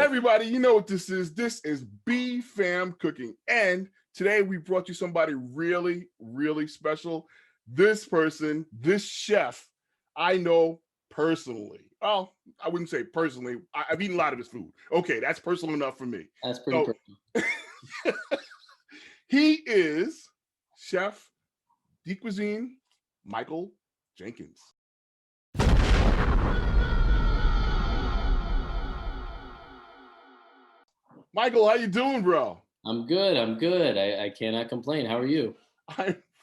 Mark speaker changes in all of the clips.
Speaker 1: Everybody, you know what this is. This is B Fam Cooking. And today we brought you somebody really, really special. This person, this chef, I know personally. Well, I wouldn't say personally. I've eaten a lot of his food. Okay, that's personal enough for me.
Speaker 2: That's pretty personal.
Speaker 1: He is Chef de Cuisine, Michael Jenkins. Michael, how you doing, bro?
Speaker 2: I'm good. I cannot complain. How are you?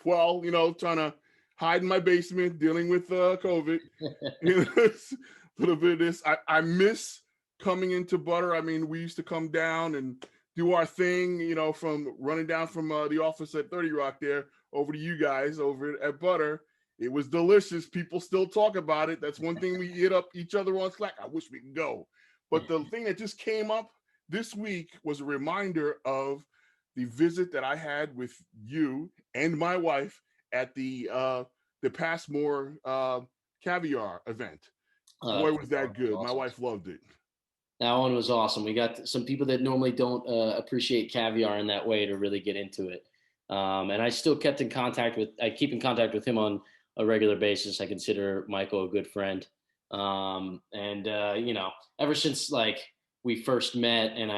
Speaker 1: Well, trying to hide in my basement, dealing with COVID. A little bit of this. I miss coming into Butter. I mean, we used to come down and do our thing, from running down from the office at 30 Rock there over to you guys over at Butter. It was delicious. People still talk about it. That's one thing we hit up each other on Slack. I wish we could go. But the thing that just came up this week was a reminder of the visit that I had with you and my wife at the Passmore caviar event. Boy, was that good. Awesome. My wife loved it.
Speaker 2: That one was awesome. We got some people that normally don't appreciate caviar in that way to really get into it. And I still keep in contact with him on a regular basis. I consider Michael a good friend. Ever since we first met, and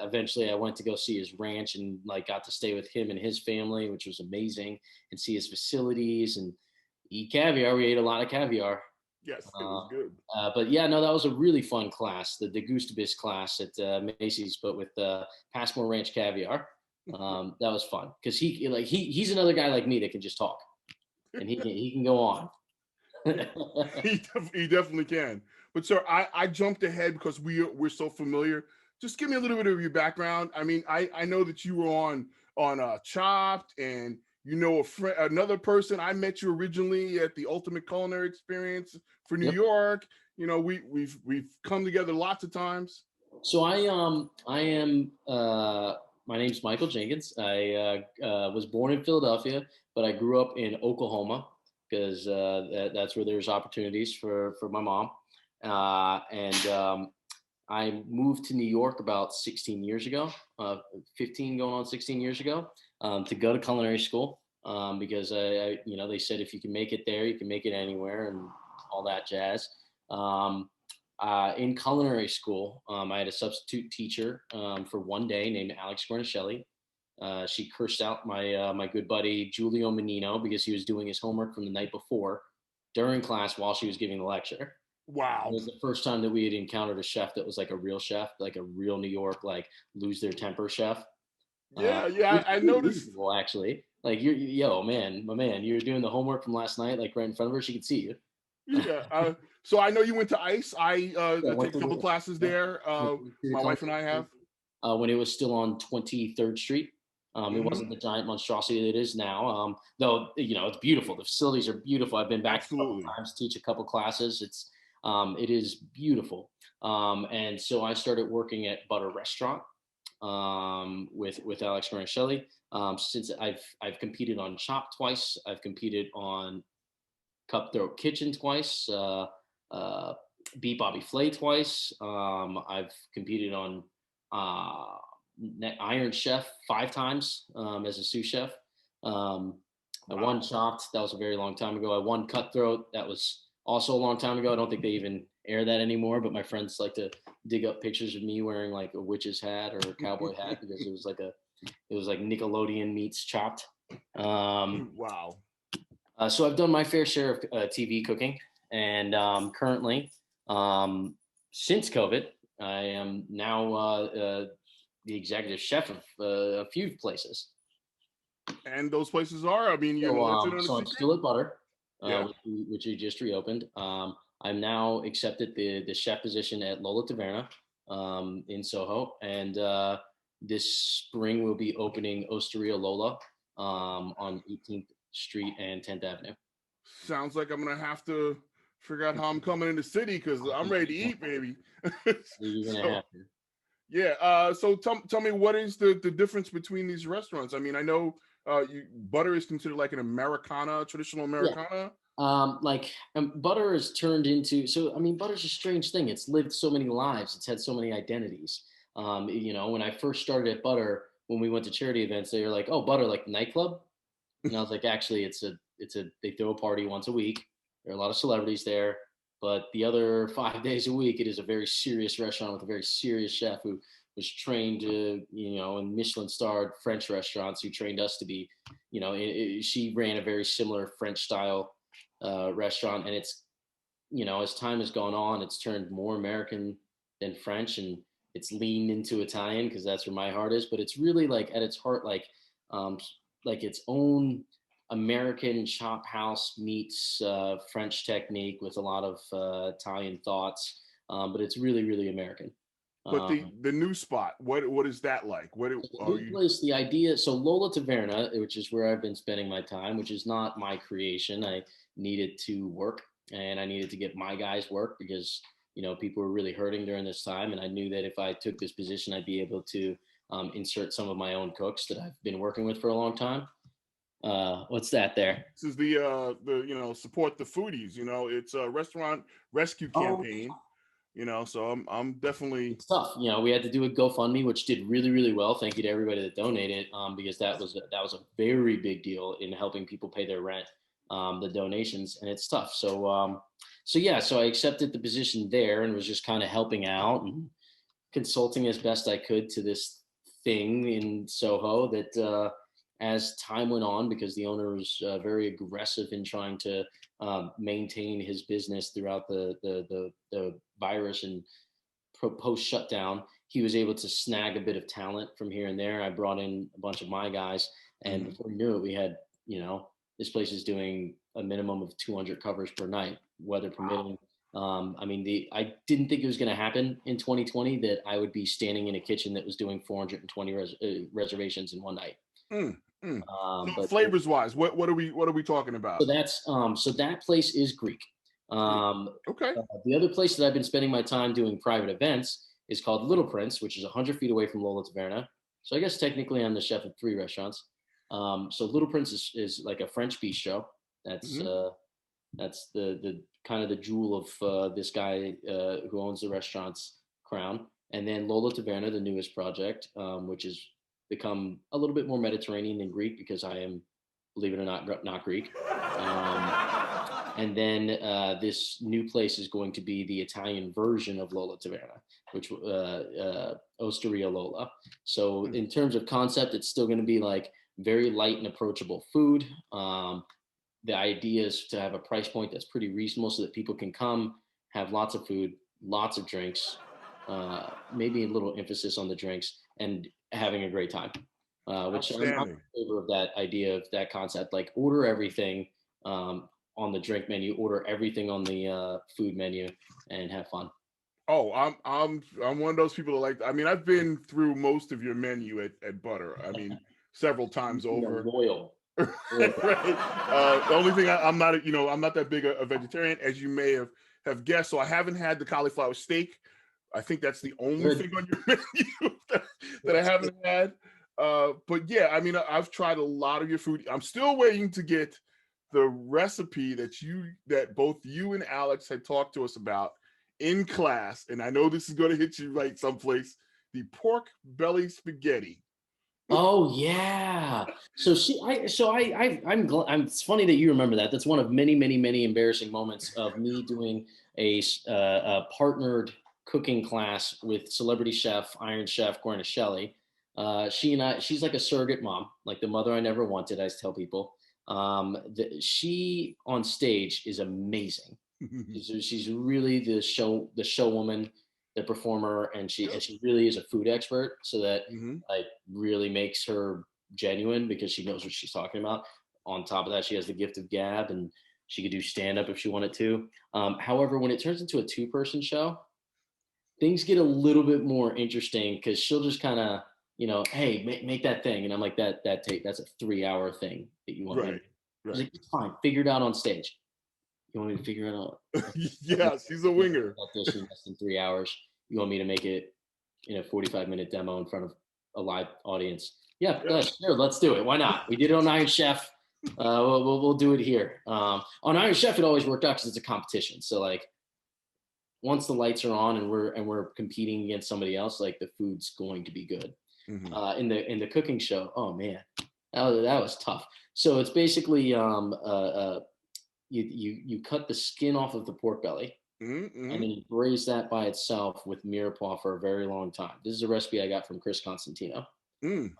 Speaker 2: eventually I went to go see his ranch and got to stay with him and his family, which was amazing, and see his facilities and eat caviar. We ate a lot of caviar.
Speaker 1: Yes, it was good.
Speaker 2: But yeah, no, that was a really fun class, the Degustabis class at Macy's, but with Passmore Ranch caviar. That was fun because he's another guy like me that can just talk, and he can go on.
Speaker 1: He definitely can. But sir, I jumped ahead because we're so familiar. Just give me a little bit of your background. I mean, I know that you were on Chopped, and another person. I met you originally at the Ultimate Culinary Experience for New York. We've come together lots of times.
Speaker 2: So I am my name's Michael Jenkins. I was born in Philadelphia, but I grew up in Oklahoma because that's where there's opportunities for my mom. I moved to New York about 16 years ago, 15 going on 16 years ago, to go to culinary school because they said if you can make it there, you can make it anywhere and all that jazz. In culinary school, I had a substitute teacher for one day named Alex Guarnaschelli. She cursed out my good buddy Giulio Menino because he was doing his homework from the night before during class while she was giving the lecture.
Speaker 1: Wow.
Speaker 2: It was the first time that we had encountered a chef that was like a real chef, like a real New York, lose their temper chef.
Speaker 1: Yeah, I noticed.
Speaker 2: Well, actually, my man, you were doing the homework from last night, right in front of her. She could see you.
Speaker 1: Yeah. So I know you went to ICE. I took a couple classes there. My wife and I have.
Speaker 2: When it was still on 23rd Street. It wasn't the giant monstrosity that it is now. Though, it's beautiful. The facilities are beautiful. I've been back a couple times to teach a couple classes. It is beautiful. And so I started working at Butter Restaurant with Alex Guarnaschelli. Since I've competed on Chop twice. I've competed on Cutthroat Kitchen twice. Beat Bobby Flay twice. I've competed on Iron Chef 5 times as a sous chef. I won Chopped. That was a very long time ago. I won Cutthroat. That was also a long time ago. I don't think they even air that anymore, but my friends like to dig up pictures of me wearing a witch's hat or a cowboy hat because it was like Nickelodeon meets Chopped.
Speaker 1: Wow.
Speaker 2: So I've done my fair share of TV cooking, and currently, since COVID, I am now the executive chef of a few places.
Speaker 1: And those places are,
Speaker 2: so I'm still at Butter, which we just reopened. I'm now accepted the chef position at Lola Taverna in Soho, and this spring we'll be opening Osteria Lola on 18th Street and 10th Avenue.
Speaker 1: Sounds like I'm gonna have to figure out how I'm coming in the city because I'm ready to eat, baby.
Speaker 2: You're gonna have to.
Speaker 1: Yeah. So tell me, what is the difference between these restaurants? I mean, I know Butter is considered like an Americana, traditional Americana.
Speaker 2: Butter has turned into, Butter's a strange thing. It's lived so many lives. It's had so many identities. You know, when I first started at Butter, when we went to charity events, they were like, "Oh, Butter, like the nightclub," and I was like, "Actually, they throw a party once a week. There are a lot of celebrities there, but the other 5 days a week, it is a very serious restaurant with a very serious chef who was trained to, you know, in Michelin-starred French restaurants, who trained us to be, you know, she ran a very similar French style restaurant, and it's, you know, as time has gone on, it's turned more American than French, and it's leaned into Italian because that's where my heart is. But it's really like at its heart, um, like its own American chop house meets French technique with a lot of Italian thoughts. But it's really, really American.
Speaker 1: But
Speaker 2: Um,
Speaker 1: the new spot, what is that like? What
Speaker 2: the
Speaker 1: are
Speaker 2: new
Speaker 1: you?
Speaker 2: place, the idea, so Lola Taverna, which is where I've been spending my time, which is not my creation. I needed to work and I needed to get my guys work because, you know, people were really hurting during this time. And I knew that if I took this position, I'd be able to insert some of my own cooks that I've been working with for a long time. What's that there?
Speaker 1: This is the you know, support the foodies. You know, it's a restaurant rescue
Speaker 2: Oh,
Speaker 1: campaign. You know, so I'm definitely.
Speaker 2: it's tough. You know, we had to do a GoFundMe, which did really, really well. Thank you to everybody that donated, because that was a very big deal in helping people pay their rent, the donations, and it's tough. So yeah, so I accepted the position there and was just kind of helping out and consulting as best I could to this thing in Soho that, as time went on, because the owner was very aggressive in trying to maintain his business throughout the virus and post shutdown, he was able to snag a bit of talent from here and there. I brought in a bunch of my guys, and
Speaker 1: Mhm.
Speaker 2: before we knew it, we had, you know, this place is doing a minimum of 200 covers per night, weather permitting. I mean, I didn't think it was going to happen in 2020 that I would be standing in a kitchen that was doing 420 reservations in one night.
Speaker 1: Mm, mm. So
Speaker 2: But
Speaker 1: flavors wise, what are we talking
Speaker 2: so
Speaker 1: about?
Speaker 2: that's so that place is Greek.
Speaker 1: Greek.
Speaker 2: Um,
Speaker 1: Okay.
Speaker 2: the other place that I've been spending my time doing private events is called Little Prince, which is 100 feet away from Lola Taverna. So I guess technically I'm the chef of 3 restaurants. So Little Prince is like a French bistro. That's
Speaker 1: Hmm.
Speaker 2: that's the kind of the jewel of this guy who owns the restaurant's crown. And then Lola Taverna, the newest project, which has become a little bit more Mediterranean than Greek because I am, believe it or not Greek. Um, and then this new place is going to be the Italian version of Lola Taverna, which Osteria Lola. So in terms of concept, it's still going to be like very light and approachable food. The idea is to have a price point that's pretty reasonable so that people can come, have lots of food, lots of drinks, maybe a little emphasis on the drinks, and having a great time. Which I'm
Speaker 1: Outstanding.
Speaker 2: in favor of that idea of that concept. Like order everything on the drink menu, order everything on the food menu, and have fun.
Speaker 1: Oh, I'm one of those people that like. I mean, I've been through most of your menu at Butter. I mean, several times
Speaker 2: You are
Speaker 1: over.
Speaker 2: loyal.
Speaker 1: Right. The only thing I'm not, you know, I'm not that big a vegetarian, as you may have guessed. So I haven't had the cauliflower steak. I think that's the only
Speaker 2: Good.
Speaker 1: thing on your menu that I haven't had. But yeah, I mean, I've tried a lot of your food. I'm still waiting to get the recipe that both you and Alex had talked to us about in class, and I know this is going to hit you right someplace. The pork belly spaghetti.
Speaker 2: Oh yeah. It's funny that you remember that. That's one of many, many, many embarrassing moments of me doing a partnered cooking class with celebrity chef, Iron Chef Guarnaschelli. She's like a surrogate mom, like the mother I never wanted. I tell people. She on stage is amazing. She's really the show woman, the performer, and she really is a food expert. So that
Speaker 1: Hmm.
Speaker 2: like really makes her genuine because she knows what she's talking about. On top of that, she has the gift of gab and she could do stand up if she wanted to. However, when it turns into a 2-person show, things get a little bit more interesting because she'll just kind of, you know, hey, make that thing, and I'm like, that's a 3-hour thing that you want me to.
Speaker 1: Right,
Speaker 2: She's
Speaker 1: right.
Speaker 2: like, it's fine, figure it out on stage. You want me to figure it out?
Speaker 1: Yeah, she's a winger.
Speaker 2: That dish in less than 3 hours. You want me to make it in a 45-minute demo in front of a live audience? Yeah,
Speaker 1: Yeah.
Speaker 2: sure, let's do it. Why not? We did it on Iron Chef. We'll do it here. On Iron Chef, it always worked out because it's a competition. So like once the lights are on and we're competing against somebody else, like the food's going to be good.
Speaker 1: Mm-hmm.
Speaker 2: In the cooking show, oh man, that was tough. So it's basically you cut the skin off of the pork belly, and
Speaker 1: Mm-hmm.
Speaker 2: then you braise that by itself with mirepoix for a very long time. This is a recipe I got from Chris Constantino.
Speaker 1: Mm.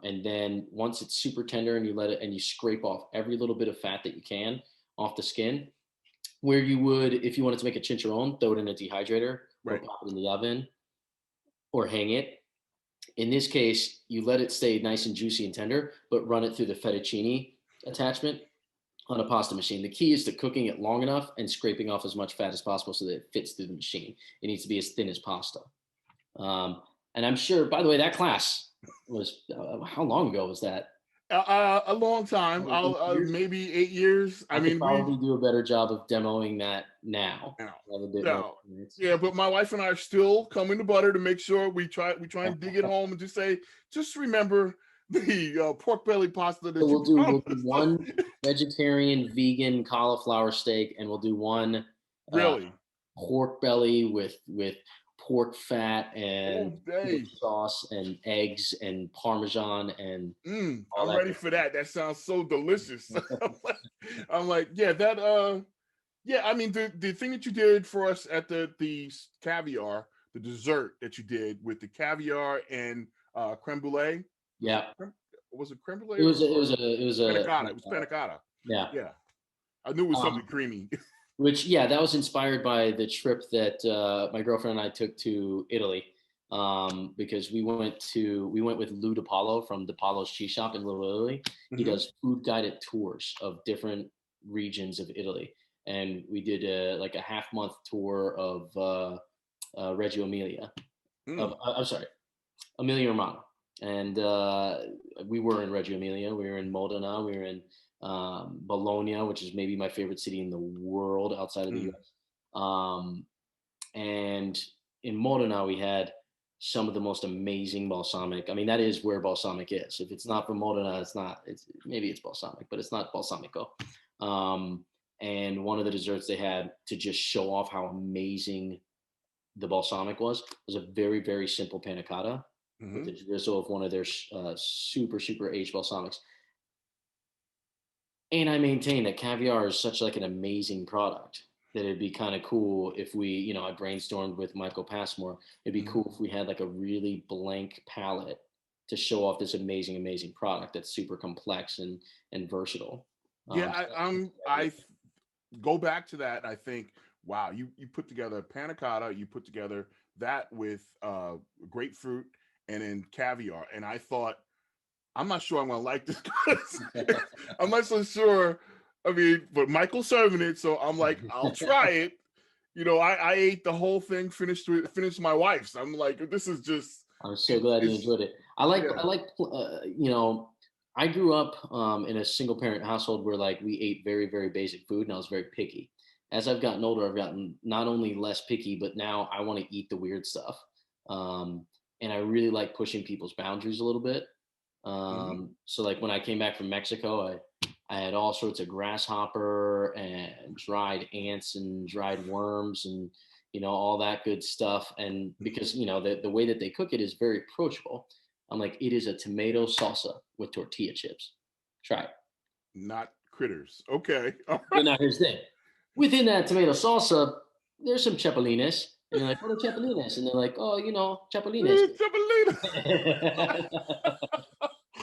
Speaker 2: And then once it's super tender and you let it and you scrape off every little bit of fat that you can off the skin, where you would, if you wanted to make a chicharron, throw it in a dehydrator or
Speaker 1: Right.
Speaker 2: pop it in the oven or hang it. In this case, you let it stay nice and juicy and tender, but run it through the fettuccine attachment on a pasta machine. The key is to cooking it long enough and scraping off as much fat as possible so that it fits through the machine. It needs to be as thin as pasta. And I'm sure, by the way, that class was, how long ago was that?
Speaker 1: A long time.
Speaker 2: Like 8 years?
Speaker 1: Maybe 8 years. I
Speaker 2: I could
Speaker 1: mean, we
Speaker 2: probably do a better job of demoing that now.
Speaker 1: now,
Speaker 2: I have a bit more
Speaker 1: no,
Speaker 2: experience.
Speaker 1: yeah. But my wife and I are still coming to Butter to make sure we try and dig it home and just say, just remember the pork belly pasta that
Speaker 2: So
Speaker 1: you
Speaker 2: we'll do
Speaker 1: promised.
Speaker 2: one vegetarian vegan cauliflower steak, and we'll do one uh,
Speaker 1: Really?
Speaker 2: pork belly with pork fat
Speaker 1: Oh,
Speaker 2: and
Speaker 1: day.
Speaker 2: sauce and eggs and parmesan and all
Speaker 1: I'm
Speaker 2: that
Speaker 1: ready
Speaker 2: good
Speaker 1: for
Speaker 2: stuff.
Speaker 1: that. That sounds so delicious. I'm like, yeah, that yeah, I mean the thing that you did for us at the caviar, the dessert that you did with the caviar and creme brulee. Was it
Speaker 2: Yeah,
Speaker 1: was it creme brulee or
Speaker 2: it was a
Speaker 1: panna cotta? It was panna cotta.
Speaker 2: yeah.
Speaker 1: Yeah. I knew it was something
Speaker 2: Um,
Speaker 1: creamy.
Speaker 2: which yeah, that was inspired by the trip that my girlfriend and I took to Italy, because we went with Lou DiPaolo from DiPaolo's Cheese Shop in Little Italy. He
Speaker 1: Hmm.
Speaker 2: does food guided tours of different regions of Italy, and we did like a half month tour of Reggio Emilia. I'm sorry, Emilia Romagna, and we were in Reggio Emilia, we were in Modena, we were in Bologna, which is maybe my favorite city in the world outside of the
Speaker 1: Mm.
Speaker 2: U.S. And in Modena, we had some of the most amazing balsamic. I mean, that is where balsamic is. If it's not from Modena, it's not. It's maybe it's balsamic, but it's not balsamico. And one of the desserts they had to just show off how amazing the balsamic was a very very simple panna cotta with
Speaker 1: Hmm.
Speaker 2: the drizzle of one of their super aged balsamics. And I maintain that caviar is such like an amazing product that it'd be kind of cool if we, I brainstormed with Michael Passmore. It'd be
Speaker 1: Hmm.
Speaker 2: cool if we had like a really blank palette to show off this amazing product that's super complex and versatile.
Speaker 1: Yeah,
Speaker 2: So that's the idea.
Speaker 1: I go back to that. I think, wow, you put together panna cotta, you put together that with grapefruit and then caviar, and I thought, I'm not sure I'm gonna like this. I'm not so sure. I mean, but Michael's serving it, so I'm like, I'll try it. I ate the whole thing, finished my wife's. I'm like, this is just
Speaker 2: I'm so glad you
Speaker 1: it's
Speaker 2: enjoyed it.
Speaker 1: yeah.
Speaker 2: I like, I grew up in a single parent household where like we ate very, very basic food and I was very picky. As I've gotten older, I've gotten not only less picky, but now I want to eat the weird stuff. And I really like pushing people's boundaries a little bit.
Speaker 1: Hmm.
Speaker 2: So like when I came back from Mexico, I had all sorts of grasshopper and dried ants and dried worms and all that good stuff. And because the way that they cook it is very approachable. I'm like, it is a tomato salsa with tortilla chips. Try it.
Speaker 1: Not critters. Okay. All
Speaker 2: But
Speaker 1: right.
Speaker 2: now here's the thing. Within that tomato salsa, there's some chapulines. And you're like, what are chapulines? And they're like, oh, chapulines.
Speaker 1: Chapelita.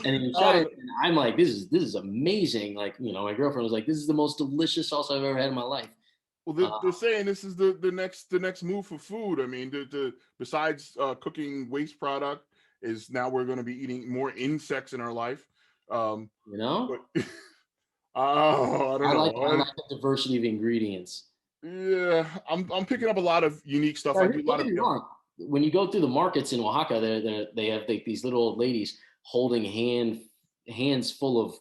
Speaker 2: And then you
Speaker 1: I
Speaker 2: try
Speaker 1: don't
Speaker 2: it,
Speaker 1: know.
Speaker 2: and I'm like, this is amazing. Like, my girlfriend was like, this is the most delicious salsa I've ever had in my life.
Speaker 1: Well,
Speaker 2: Uh,
Speaker 1: they're saying this is the next move for food. I mean, besides cooking waste product, is now we're going to be eating more insects in our life. Um,
Speaker 2: you know,
Speaker 1: but oh, I don't know.
Speaker 2: I like the diversity of ingredients.
Speaker 1: Yeah, I'm picking up a lot of unique stuff.
Speaker 2: Now,
Speaker 1: I do a
Speaker 2: don't
Speaker 1: lot
Speaker 2: get
Speaker 1: of
Speaker 2: me wrong. When you go through the markets in Oaxaca, they have like, these little old ladies holding hands full of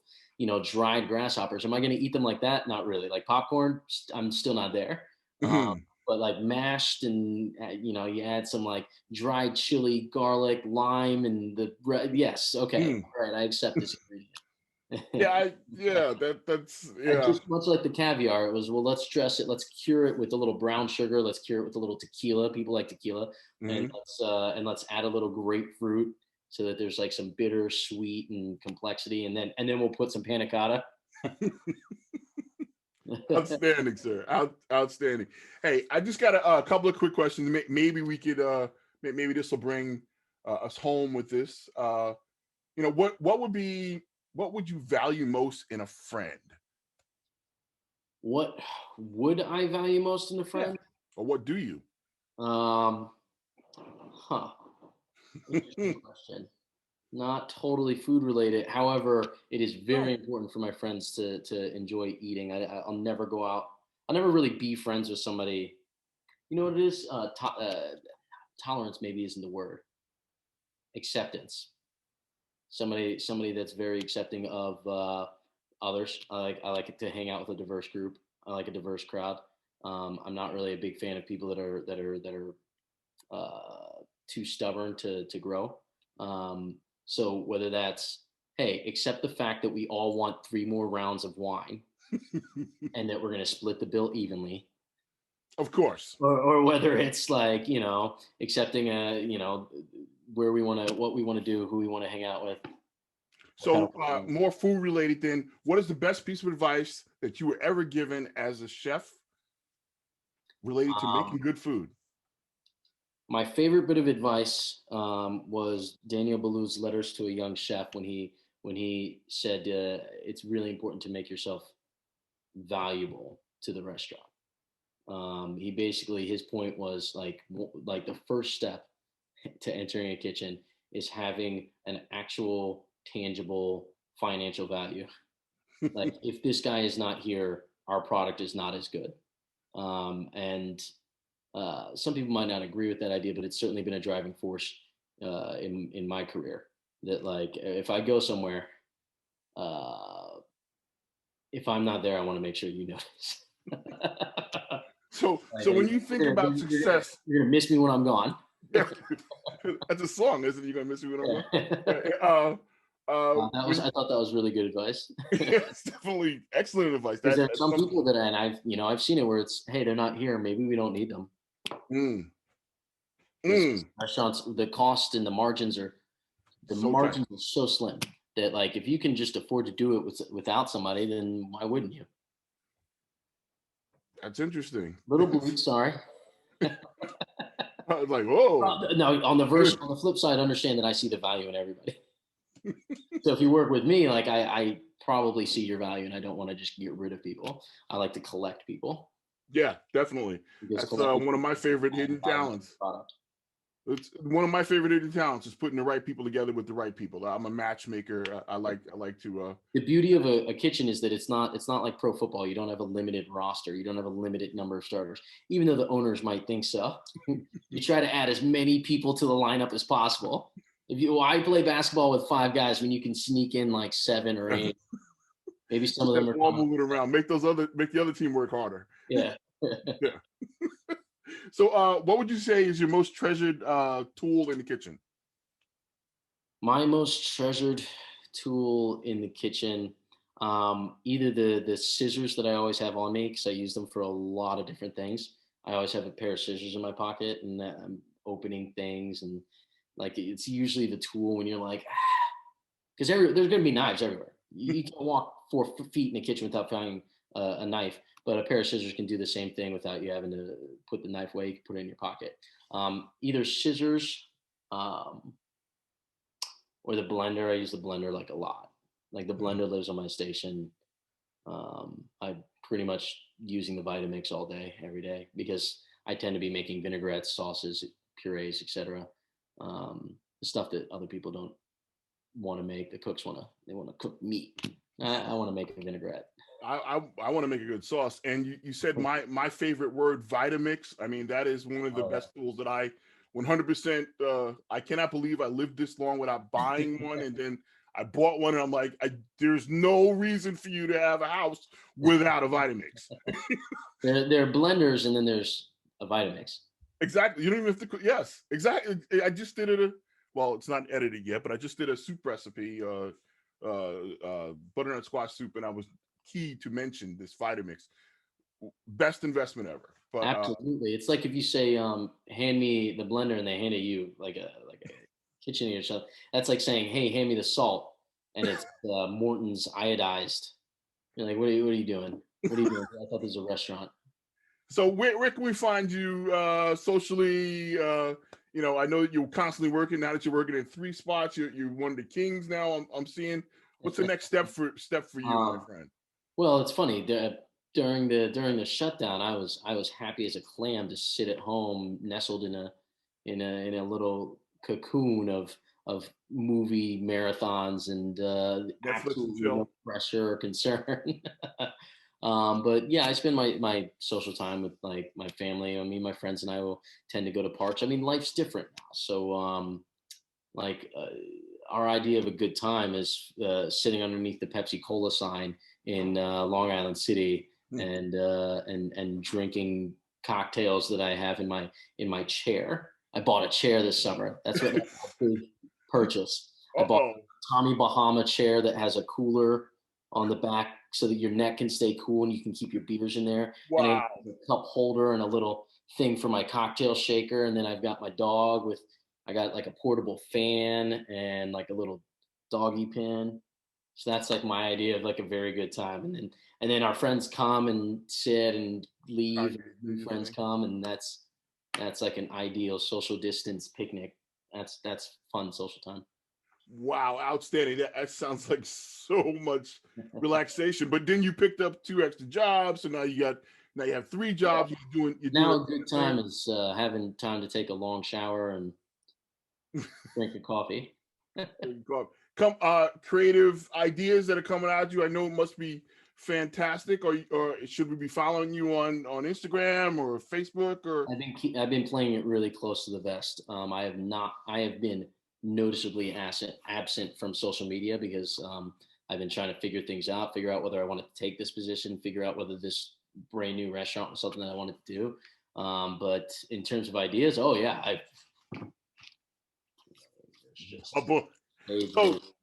Speaker 2: dried grasshoppers. Am I going to eat them like that? Not really. Like popcorn, I'm still not there.
Speaker 1: Mhm.
Speaker 2: But like mashed and you add some like dried chili, garlic, lime, and yes, okay,
Speaker 1: Mm.
Speaker 2: all right, I accept this ingredient.
Speaker 1: That's yeah.
Speaker 2: Just much like the caviar, it was, well, let's dress it, let's cure it with a little brown sugar, let's cure it with a little tequila. People like tequila,
Speaker 1: Mhm.
Speaker 2: and let's add a little grapefruit so that there's like some bitter, sweet, and complexity, and then we'll put some panna cotta.
Speaker 1: Outstanding, sir. Outstanding. Hey, I just got a couple of quick questions. Maybe we could maybe this will bring us home with this. What would you value most in a friend?
Speaker 2: What would I value most in a
Speaker 1: Yeah.
Speaker 2: friend?
Speaker 1: Or what do you?
Speaker 2: Um, huh. Interesting question. Not totally food related. However, it is
Speaker 1: No.
Speaker 2: very important for my friends to enjoy eating. I'll never go out. I'll never really be friends with somebody. You know what it is? Tolerance maybe isn't the word. Acceptance. Somebody that's very accepting of others. I like to hang out with a diverse group. I like a diverse crowd. I'm not really a big fan of people that are too stubborn to grow. So whether that's, hey, accept the fact that we all want 3 more rounds of wine and that we're going to split the bill evenly,
Speaker 1: Of course.
Speaker 2: or whether it's like, accepting where we want to, what we want to do, who we want to hang out with.
Speaker 1: So, more food related, then, what is the best piece of advice that you were ever given as a chef related to making good food?
Speaker 2: My favorite bit of advice was Daniel Boulud's letters to a young chef when he said it's really important to make yourself valuable to the restaurant. He basically, his point was like the first step to entering a kitchen is having an actual tangible financial value. Like if this guy is not here, our product is not as good. And some people might not agree with that idea, but it's certainly been a driving force in my career. That like if I go somewhere, uh, if I'm not there, I want to make sure you notice.
Speaker 1: So,
Speaker 2: Like,
Speaker 1: so when you think about success,
Speaker 2: you're gonna miss me when I'm gone.
Speaker 1: yeah, that's a song, isn't it? You're gonna miss me when I'm
Speaker 2: Yeah.
Speaker 1: gone.
Speaker 2: I thought that was really good advice.
Speaker 1: It's definitely excellent advice.
Speaker 2: Because there are
Speaker 1: That's
Speaker 2: some
Speaker 1: something.
Speaker 2: people that, and I've seen it where it's, hey, they're not here, maybe we don't need them.
Speaker 1: Mm,
Speaker 2: Because
Speaker 1: mm,
Speaker 2: restaurants, the cost and the
Speaker 1: so tight.
Speaker 2: margins are so slim that like if you can just afford to do it without somebody, then why wouldn't you?
Speaker 1: That's interesting.
Speaker 2: Little bleak, sorry.
Speaker 1: I was like, whoa.
Speaker 2: No, on the flip side, understand that I see the value in everybody. So if you work with me, like I probably see your value, and I don't want to just get rid of people. I like to collect people
Speaker 1: Yeah, definitely.
Speaker 2: because
Speaker 1: That's
Speaker 2: collecting
Speaker 1: one of my favorite
Speaker 2: adds
Speaker 1: hidden
Speaker 2: value to the
Speaker 1: talents.
Speaker 2: product.
Speaker 1: It's one of my favorite hidden talents is putting the right people together with the right people. I'm a matchmaker. I like to.
Speaker 2: The beauty of a kitchen is that it's not like pro football. You don't have a limited roster. You don't have a limited number of starters, even though the owners might think so. You try to add as many people to the lineup as possible. I play basketball with 5 guys when you can sneak in like 7 or 8. Maybe some
Speaker 1: Get
Speaker 2: of
Speaker 1: that
Speaker 2: them are
Speaker 1: ball
Speaker 2: coming.
Speaker 1: moving around. Make the other team work harder.
Speaker 2: Yeah.
Speaker 1: Yeah. So, what would you say is your most treasured tool in the kitchen?
Speaker 2: My most treasured tool in the kitchen, either the scissors that I always have on me because I use them for a lot of different things. I always have a pair of scissors in my pocket, and that I'm opening things, and like it's usually the tool when you're like, because there's going to be knives everywhere. You can't walk 4 feet in the kitchen without finding a knife, but a pair of scissors can do the same thing without you having to put the knife away. You can put it in your pocket. Either scissors. Or the blender. I use the blender like a lot. Like the
Speaker 1: Mhm.
Speaker 2: blender lives on my station. I'm pretty much using the Vitamix all day, every day, because I tend to be making vinaigrettes, sauces, purees, etc. The stuff that other people don't want to make. The cooks they want to cook meat. I want to make a vinaigrette.
Speaker 1: I want to make a good sauce. And you said my favorite word, Vitamix. I mean, that is one of the
Speaker 2: Oh,
Speaker 1: best tools that I 100%. I cannot believe I lived this long without buying one, and then I bought one, and I'm like, there's no reason for you to have a house without a Vitamix.
Speaker 2: there are blenders, and then there's a Vitamix.
Speaker 1: Exactly. You don't even have to. Yes, exactly. I just did it. Well, it's not edited yet, but I just did a soup recipe butternut squash soup, and I was key to mention this Vitamix. Best investment ever. But
Speaker 2: Absolutely. It's like if you say, hand me the blender and they hand it you like a KitchenAid or something. That's like saying, hey, hand me the salt. And it's Morton's iodized. You're like, what are you doing? What are you doing? I thought this was a restaurant.
Speaker 1: so where can we find you socially? I know that you're constantly working. Now that you're working in 3 spots, you're one of the kings now. I'm seeing. What's the next step for you, my friend?
Speaker 2: Well, it's funny. During the shutdown, I was happy as a clam to sit at home, nestled in a little cocoon of movie marathons and absolutely no pressure or concern. But yeah, I spend my social time with my family. I mean, my friends and I will tend to go to parks. I mean, life's different now, so like our idea of a good time is sitting underneath the Pepsi Cola sign in Long Island City and drinking cocktails that I have in my chair. I bought a chair this summer. That's what a big purchase. I bought a Tommy Bahama chair that has a cooler on the back so that your neck can stay cool and you can keep your beers in there.
Speaker 1: Wow.
Speaker 2: And a cup holder and a little thing for my cocktail shaker. And then I've got my dog I got like a portable fan and like a little doggy pen. So that's like my idea of like a very good time. And then our friends come and sit and leave. And new friends come, and that's like an ideal social distance picnic. That's fun social time.
Speaker 1: Wow, outstanding. That sounds like so much relaxation. But then you picked up 2 extra jobs, so now you have 3 jobs. You're
Speaker 2: now a good time is having time to take a long shower and drink a coffee.
Speaker 1: Come creative ideas that are coming out of you. I know it must be fantastic. Or should we be following you on Instagram or Facebook? Or
Speaker 2: I've been playing it really close to the vest. I have been noticeably absent from social media because I've been trying to figure out whether I wanted to take this position, figure out whether this brand new restaurant was something that I wanted to do. But in terms of ideas, oh yeah,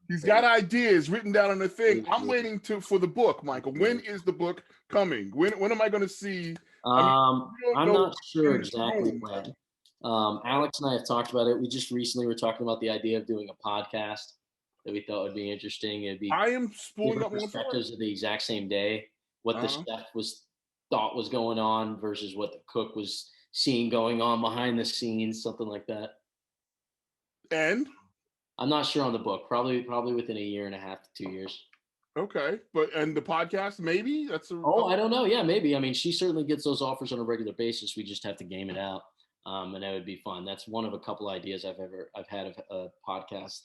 Speaker 1: he's got ideas written down on the thing. I'm waiting for the book, Michael. When is the book coming? When am I going to see?
Speaker 2: I'm not sure exactly when. Alex and I have talked about it. We just recently were talking about the idea of doing a podcast that we thought would be interesting. It'd be
Speaker 1: I am spooling up
Speaker 2: perspectives of the exact same day, what the chef thought was going on versus what the cook was seeing going on behind the scenes, something like that.
Speaker 1: And
Speaker 2: I'm not sure on the book. Probably within a year and a half to 2 years.
Speaker 1: Okay, and the podcast, maybe I
Speaker 2: don't know. Yeah, maybe. I mean, she certainly gets those offers on a regular basis. We just have to game it out, and that would be fun. That's one of a couple ideas I've had of a podcast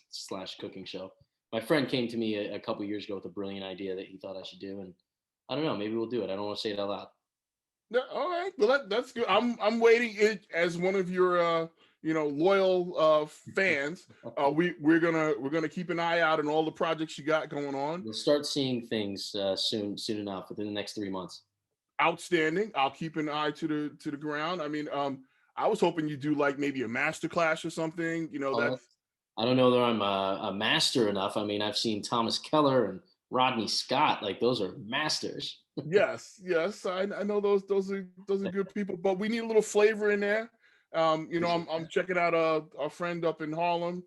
Speaker 2: / cooking show. My friend came to me a couple years ago with a brilliant idea that he thought I should do, and I don't know. Maybe we'll do it. I don't want to say it out loud.
Speaker 1: No, all right, well that's good. I'm waiting it as one of your loyal fans. We're gonna keep an eye out on all the projects you got going on.
Speaker 2: We'll start seeing things soon enough within the next 3 months.
Speaker 1: Outstanding. I'll keep an eye to the ground. I mean, I was hoping you do like maybe a master class or something.
Speaker 2: I don't know that I'm a master enough. I mean, I've seen Thomas Keller and Rodney Scott. Like those are masters.
Speaker 1: yes. I know those are good people, but we need a little flavor in there. I'm checking out our friend up in Harlem,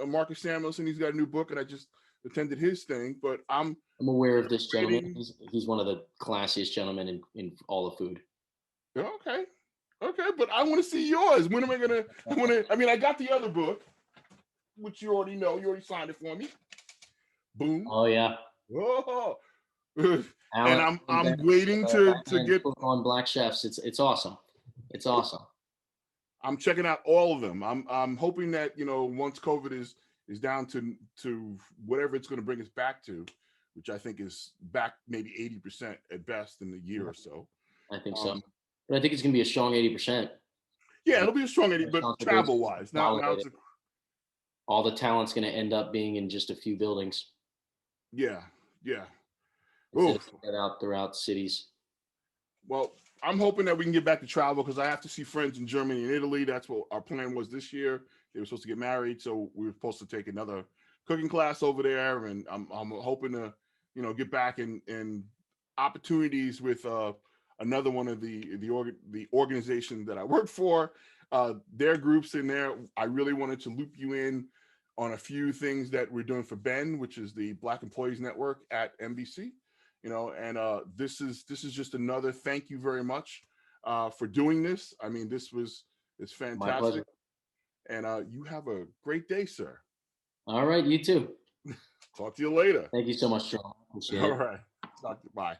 Speaker 1: Marcus Samuelson. He's got a new book, and I just attended his thing. But I'm
Speaker 2: aware of this gentleman. He's one of the classiest gentlemen in all of food.
Speaker 1: Okay, but I want to see yours. When am I gonna? I mean, I got the other book, which you already know. You already signed it for me. Boom.
Speaker 2: Oh yeah.
Speaker 1: Oh. And I'm waiting to get
Speaker 2: on Black Chefs. It's awesome. It's awesome.
Speaker 1: I'm checking out all of them. I'm hoping that once COVID is down to whatever it's going to bring us back to, which I think is back maybe 80% at best in a year or so.
Speaker 2: I think so, but I think it's going to be a strong 80%.
Speaker 1: Yeah, it'll be a strong 80, but travel wise, now
Speaker 2: all the talent's going to end up being in just a few buildings.
Speaker 1: Yeah.
Speaker 2: Spread out throughout cities.
Speaker 1: Well, I'm hoping that we can get back to travel because I have to see friends in Germany and Italy. That's what our plan was this year. They were supposed to get married, so we were supposed to take another cooking class over there, and I'm hoping to, get back in opportunities with another one of the organization that I work for. Their groups in there. I really wanted to loop you in on a few things that we're doing for Ben, which is the Black Employees Network at NBC. And this is just another thank you very much for doing this. I mean, it's
Speaker 2: My
Speaker 1: fantastic.
Speaker 2: pleasure.
Speaker 1: And you have a great day, sir.
Speaker 2: All right, you too.
Speaker 1: Talk to you later.
Speaker 2: Thank you so much, Sean. Appreciate it.
Speaker 1: All right. Bye.